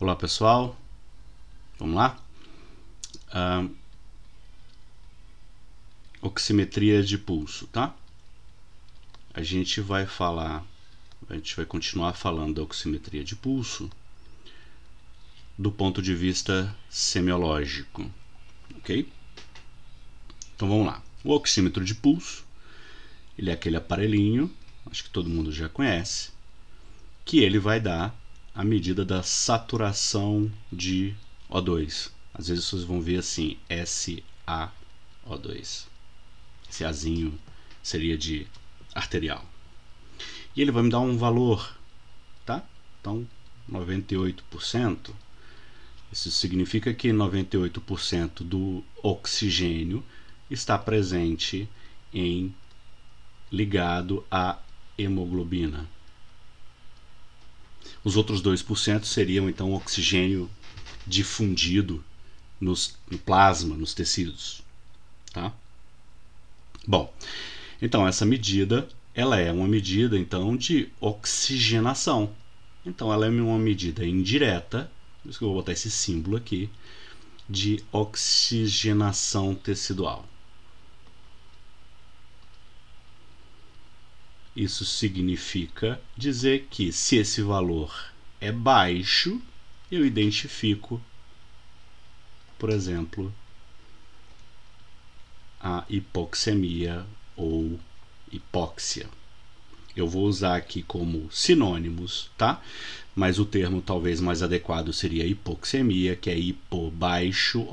Olá pessoal, vamos lá? Oximetria de pulso, tá? A gente vai continuar falando da oximetria de pulso do ponto de vista semiológico, ok? Então vamos lá. O oxímetro de pulso, ele é aquele aparelhinho, acho que todo mundo já conhece, que ele vai dar a medida da saturação de O2. Às vezes vocês vão ver assim, SaO2. Esse Azinho seria de arterial. E ele vai me dar um valor, tá? Então, 98%. Isso significa que 98% do oxigênio está presente ligado à hemoglobina. Os outros 2% seriam então oxigênio difundido no plasma, nos tecidos, tá? Bom, então essa medida, ela é uma medida então de oxigenação. Então ela é uma medida indireta, por isso que eu vou botar esse símbolo aqui, de oxigenação tecidual. Isso significa dizer que se esse valor é baixo, eu identifico, por exemplo, a hipoxemia ou hipóxia. Eu vou usar aqui como sinônimos, tá? Mas o termo talvez mais adequado seria hipoxemia, que é hipo, baixo,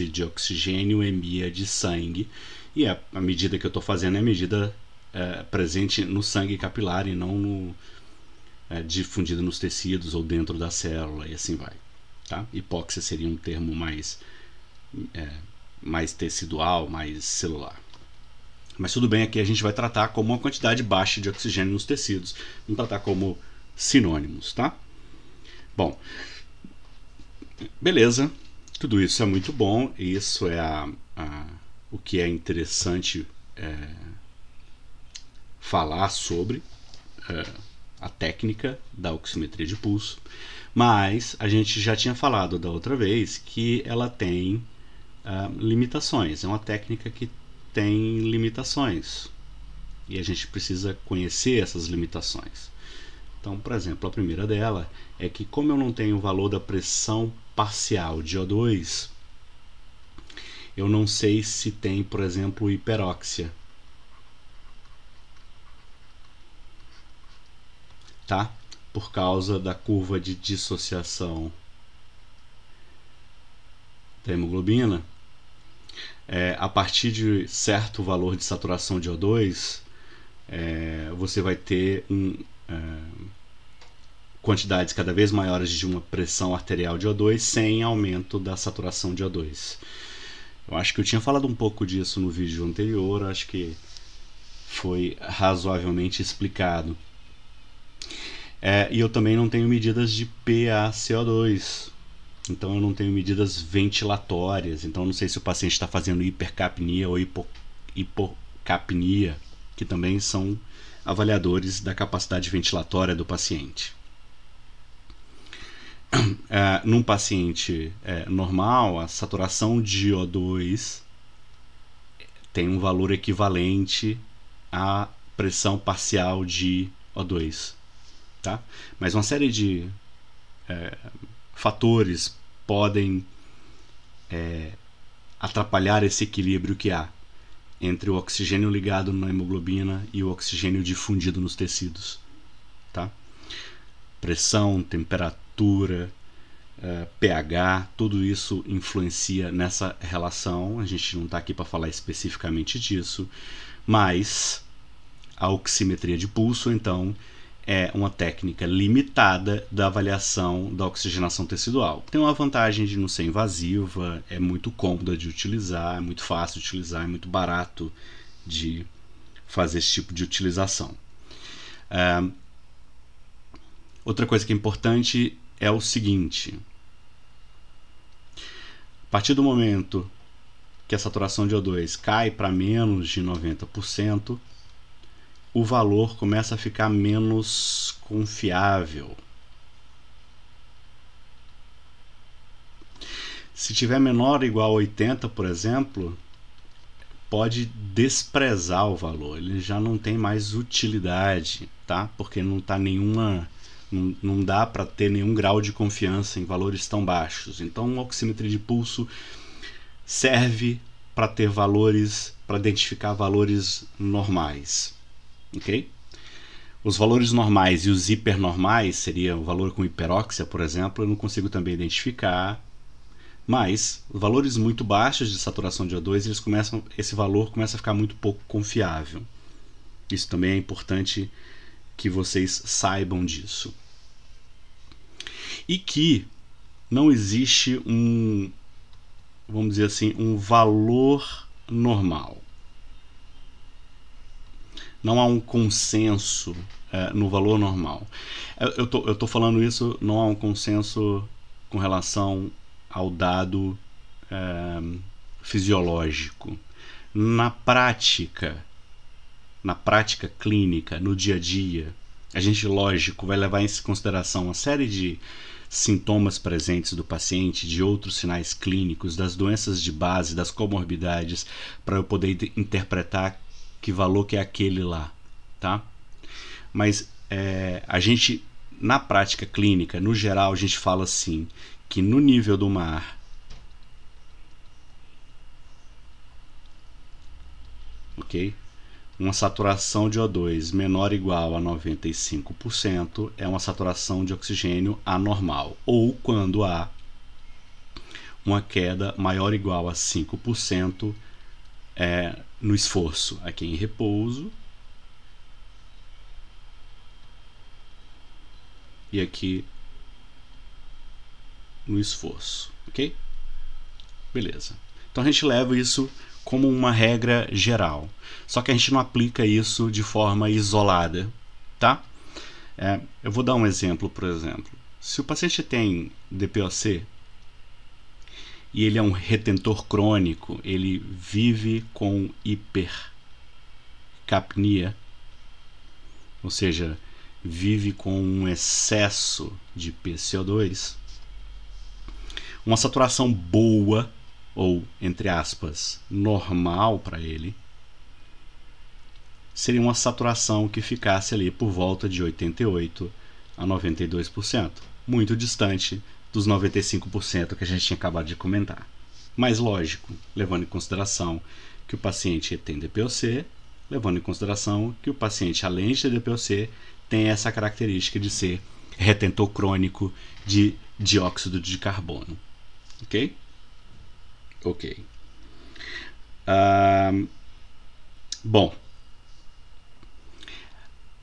de oxigênio, emia de sangue. E a medida que eu estou fazendo é a medida presente no sangue capilar e não difundida nos tecidos ou dentro da célula, e assim vai. Tá? Hipóxia seria um termo mais tecidual, mais celular. Mas tudo bem, aqui a gente vai tratar como uma quantidade baixa de oxigênio nos tecidos, vamos tratar como sinônimos, tá? Bom, beleza, tudo isso é muito bom, e isso é o que é interessante falar sobre a técnica da oximetria de pulso, mas a gente já tinha falado da outra vez que ela tem limitações, é uma técnica que tem limitações e a gente precisa conhecer essas limitações. Então, por exemplo, a primeira dela é que, como eu não tenho o valor da pressão parcial de O2, eu não sei se tem, por exemplo, hiperóxia, tá? Por causa da curva de dissociação da hemoglobina. A partir de certo valor de saturação de O2, você vai ter quantidades cada vez maiores de uma pressão arterial de O2 sem aumento da saturação de O2. Eu acho que eu tinha falado um pouco disso no vídeo anterior, acho que foi razoavelmente explicado. E eu também não tenho medidas de PaCO2. Então eu não tenho medidas ventilatórias, então eu não sei se o paciente está fazendo hipercapnia ou hipocapnia, que também são avaliadores da capacidade ventilatória do paciente. Num paciente normal, a saturação de O2 tem um valor equivalente à pressão parcial de O2, tá? Mas uma série de fatores podem atrapalhar esse equilíbrio que há entre o oxigênio ligado na hemoglobina e o oxigênio difundido nos tecidos, tá? Pressão, temperatura, pH, tudo isso influencia nessa relação. A gente não está aqui para falar especificamente disso, mas a oximetria de pulso, então, é uma técnica limitada da avaliação da oxigenação tecidual. Tem uma vantagem de não ser invasiva, é muito cômoda de utilizar, é muito fácil de utilizar, é muito barato de fazer esse tipo de utilização. Outra coisa que é importante é o seguinte: a partir do momento que a saturação de O2 cai para menos de 90%, o valor começa a ficar menos confiável. Se tiver menor ou igual a 80, por exemplo, pode desprezar o valor, ele já não tem mais utilidade, tá? Porque não tá nenhuma, não dá para ter nenhum grau de confiança em valores tão baixos. Então, um oxímetro de pulso serve para ter valores, para identificar valores normais, ok? Os valores normais e os hipernormais, seria o valor com hiperóxia, por exemplo, eu não consigo também identificar. Mas os valores muito baixos de saturação de O2, esse valor começa a ficar muito pouco confiável. Isso também é importante que vocês saibam disso. E que não existe vamos dizer assim, um valor normal. Não há um consenso no valor normal. Eu tô falando isso, não há um consenso com relação ao dado fisiológico. Na prática clínica, no dia a dia, a gente, lógico, vai levar em consideração uma série de sintomas presentes do paciente, de outros sinais clínicos, das doenças de base, das comorbidades, para eu poder interpretar que valor que é aquele lá, tá? Mas a gente, na prática clínica, no geral, a gente fala assim, que no nível do mar, ok? Uma saturação de O2 menor ou igual a 95% é uma saturação de oxigênio anormal, ou quando há uma queda maior ou igual a 5% no esforço, aqui em repouso, e aqui no esforço, ok? Beleza. Então a gente leva isso como uma regra geral, só que a gente não aplica isso de forma isolada, tá? Eu vou dar um exemplo, por exemplo. Se o paciente tem DPOC e ele é um retentor crônico, ele vive com hipercapnia, ou seja, vive com um excesso de PCO2, uma saturação boa, ou, entre aspas, normal para ele, seria uma saturação que ficasse ali por volta de 88% a 92%, muito distante dos 95% que a gente tinha acabado de comentar. Mas lógico, levando em consideração que o paciente tem DPOC, levando em consideração que o paciente, além de ter DPOC, tem essa característica de ser retentor crônico de dióxido de carbono. Ok? Ok. Bom,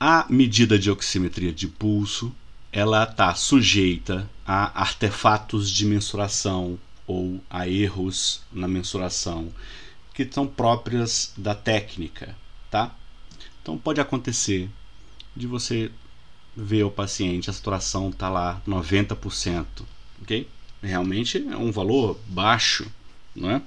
a medida de oximetria de pulso, ela está sujeita a artefatos de mensuração ou a erros na mensuração que são próprias da técnica, tá? Então pode acontecer de você ver o paciente, a saturação está lá 90%, ok? Realmente é um valor baixo, não é?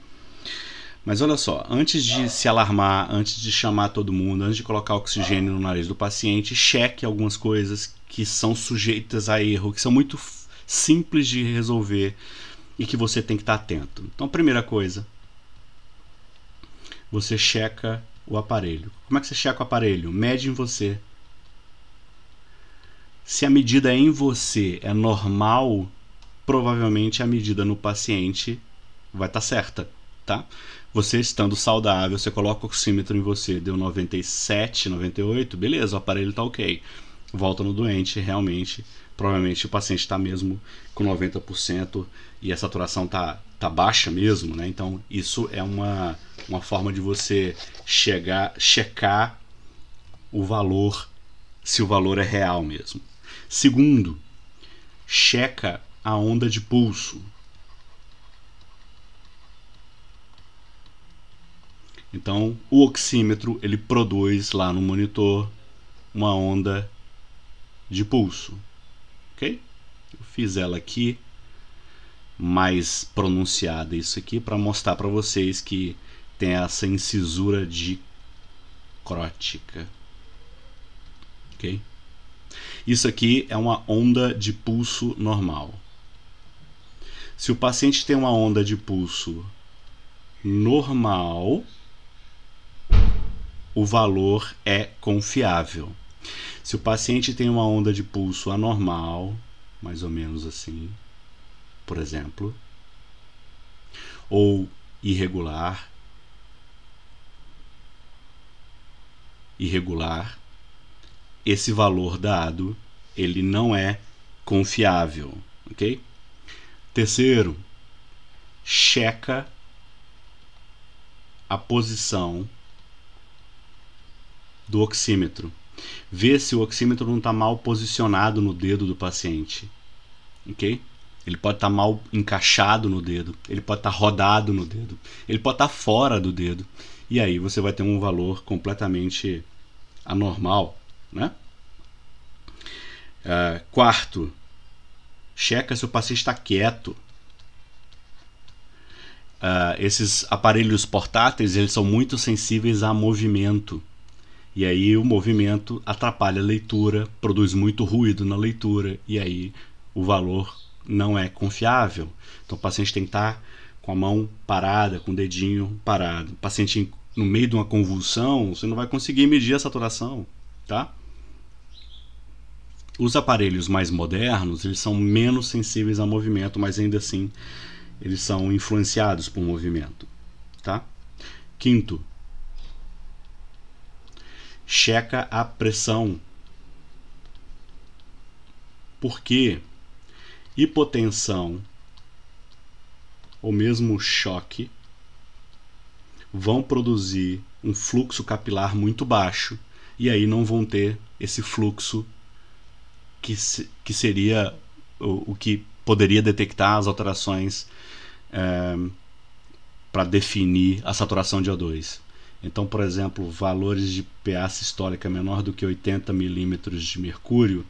Mas olha só, antes de se alarmar, antes de chamar todo mundo, antes de colocar oxigênio no nariz do paciente, cheque algumas coisas que são sujeitas a erro, que são muito simples de resolver e que você tem que estar atento. Então, primeira coisa, você checa o aparelho. Como é que você checa o aparelho? Mede em você. Se a medida em você é normal, provavelmente a medida no paciente vai estar certa, tá? Você estando saudável, você coloca o oxímetro em você, deu 97, 98, beleza, o aparelho está ok. Volta no doente, realmente, provavelmente o paciente está mesmo com 90% e a saturação tá baixa mesmo, né? Então isso é uma forma de você checar o valor, se o valor é real mesmo. Segundo, checa a onda de pulso. Então, o oxímetro ele produz lá no monitor uma onda de pulso, ok? Eu fiz ela aqui mais pronunciada isso aqui para mostrar para vocês que tem essa incisura dicrótica, ok? Isso aqui é uma onda de pulso normal. Se o paciente tem uma onda de pulso normal, o valor é confiável. Se o paciente tem uma onda de pulso anormal, mais ou menos assim, por exemplo, ou irregular, esse valor dado, ele não é confiável, ok? Terceiro, checa a posição do oxímetro. Vê se o oxímetro não está mal posicionado no dedo do paciente, ok? Ele pode estar mal encaixado no dedo, ele pode estar rodado no dedo, ele pode estar fora do dedo, e aí você vai ter um valor completamente anormal, né? Quarto, checa se o paciente está quieto. Esses aparelhos portáteis, eles são muito sensíveis a movimento, e aí o movimento atrapalha a leitura, produz muito ruído na leitura, e aí o valor não é confiável. Então o paciente tem que estar com a mão parada, com o dedinho parado. O paciente no meio de uma convulsão, você não vai conseguir medir a saturação, tá? Os aparelhos mais modernos, eles são menos sensíveis a movimento, mas ainda assim eles são influenciados por movimento, tá? Quinto, checa a pressão. Porque hipotensão ou mesmo choque vão produzir um fluxo capilar muito baixo, e aí não vão ter esse fluxo que seria o que poderia detectar as alterações para definir a saturação de O2. Então, por exemplo, valores de PA sistólica menor do que 80 milímetros de mercúrio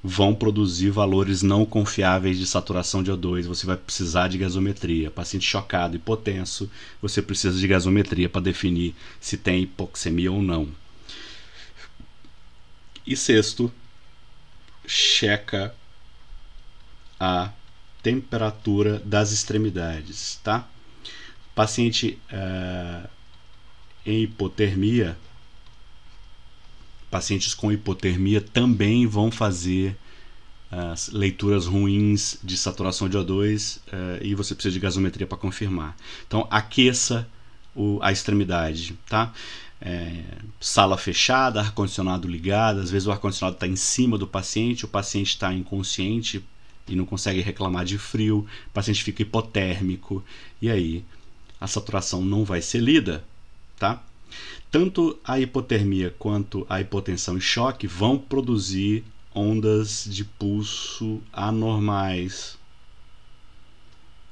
vão produzir valores não confiáveis de saturação de O2. Você vai precisar de gasometria. Paciente chocado, hipotenso, você precisa de gasometria para definir se tem hipoxemia ou não. E sexto, checa a temperatura das extremidades, tá? Paciente em hipotermia, pacientes com hipotermia também vão fazer leituras ruins de saturação de O2 e você precisa de gasometria para confirmar. Então aqueça a extremidade, tá? Sala fechada, ar-condicionado ligado, às vezes o ar-condicionado está em cima do paciente, o paciente está inconsciente e não consegue reclamar de frio, o paciente fica hipotérmico, e aí a saturação não vai ser lida, tá? Tanto a hipotermia quanto a hipotensão e choque vão produzir ondas de pulso anormais.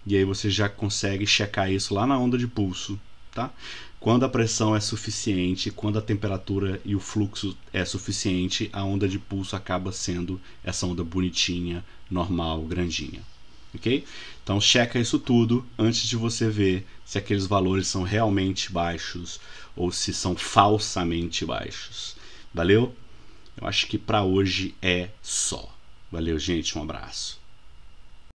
E aí você já consegue checar isso lá na onda de pulso, tá? Quando a pressão é suficiente, quando a temperatura e o fluxo é suficiente, a onda de pulso acaba sendo essa onda bonitinha, normal, grandinha. Ok? Então checa isso tudo antes de você ver se aqueles valores são realmente baixos ou se são falsamente baixos. Valeu? Eu acho que para hoje é só. Valeu, gente. Um abraço.